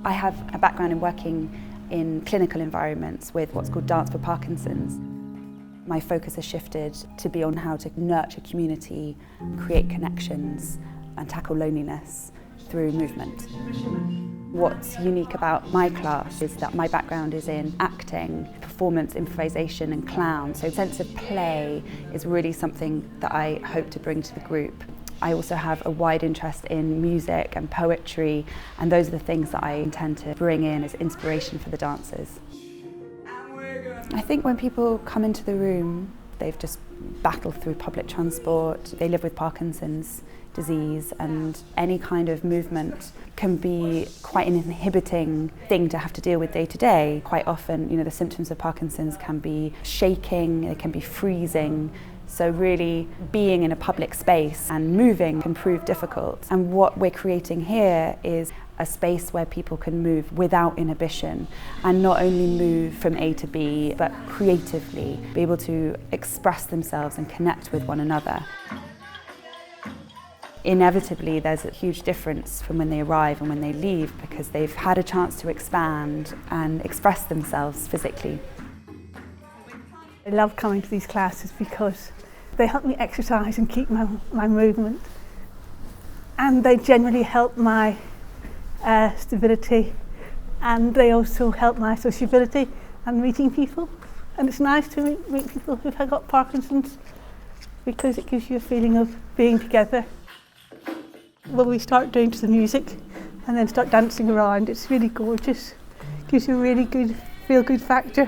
I have a background in working in clinical environments with what's called Dance for Parkinson's. My focus has shifted to be on how to nurture community, create connections and tackle loneliness through movement. What's unique about my class is that my background is in acting, performance, improvisation and clown, so sense of play is really something that I hope to bring to the group. I also have a wide interest in music and poetry, and those are the things that I intend to bring in as inspiration for the dancers. I think when people come into the room, they've just battled through public transport, they live with Parkinson's disease, and any kind of movement can be quite an inhibiting thing to have to deal with day to day. Quite often, the symptoms of Parkinson's can be shaking, it can be freezing. So really being in a public space and moving can prove difficult. And what we're creating here is a space where people can move without inhibition and not only move from A to B, but creatively be able to express themselves and connect with one another. Inevitably, there's a huge difference from when they arrive and when they leave because they've had a chance to expand and express themselves physically. I love coming to these classes because they help me exercise and keep my movement, and they generally help my stability, and they also help my sociability and meeting people. And it's nice to meet people who've got Parkinson's because it gives you a feeling of being together. When we start doing to the music and then start dancing around, it's really gorgeous. It gives you a really good feel-good factor.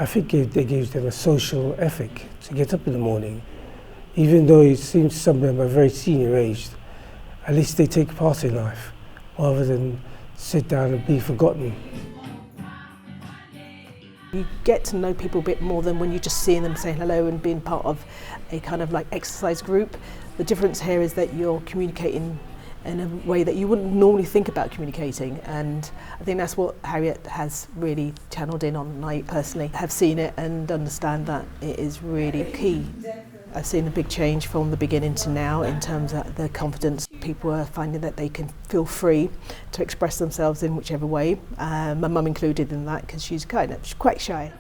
I think they gives them a social ethic to get up in the morning. Even though it seems some of them are very senior aged, at least they take part in life rather than sit down and be forgotten. You get to know people a bit more than when you're just seeing them saying hello and being part of a kind of like exercise group. The difference here is that you're communicating in a way that you wouldn't normally think about communicating, and I think that's what Harriet has really channeled in on, and I personally have seen it and understand that it is really key. I've seen a big change from the beginning to now in terms of the confidence. People are finding that they can feel free to express themselves in whichever way. My mum included in that because she's quite shy.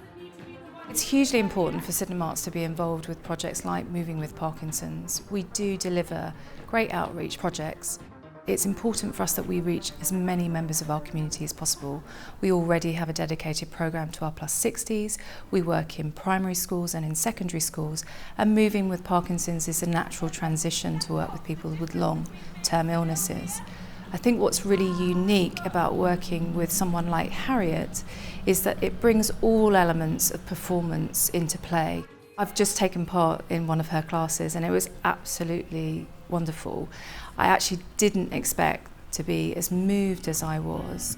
It's hugely important for Sydenham Arts to be involved with projects like Moving with Parkinson's. We do deliver great outreach projects. It's important for us that we reach as many members of our community as possible. We already have a dedicated programme to our +60s. We work in primary schools and in secondary schools, and Moving with Parkinson's is a natural transition to work with people with long-term illnesses. I think what's really unique about working with someone like Harriet is that it brings all elements of performance into play. I've just taken part in one of her classes and it was absolutely wonderful. I actually didn't expect to be as moved as I was.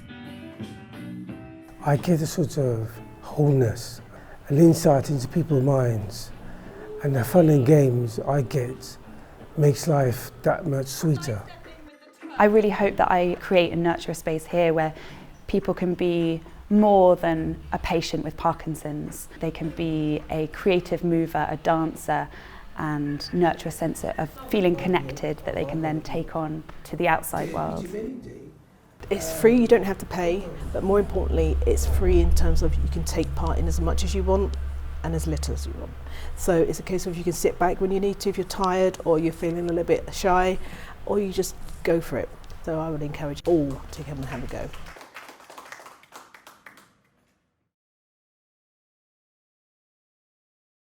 I get a sort of wholeness, an insight into people's minds, and the fun and games I get makes life that much sweeter. I really hope that I create and nurture a space here where people can be more than a patient with Parkinson's. They can be a creative mover, a dancer, and nurture a sense of feeling connected that they can then take on to the outside world. It's free, you don't have to pay, but more importantly, it's free in terms of you can take part in as much as you want and as little as you want. So it's a case of you can sit back when you need to if you're tired or you're feeling a little bit shy, or you just go for it. So I would encourage all to come and have a go.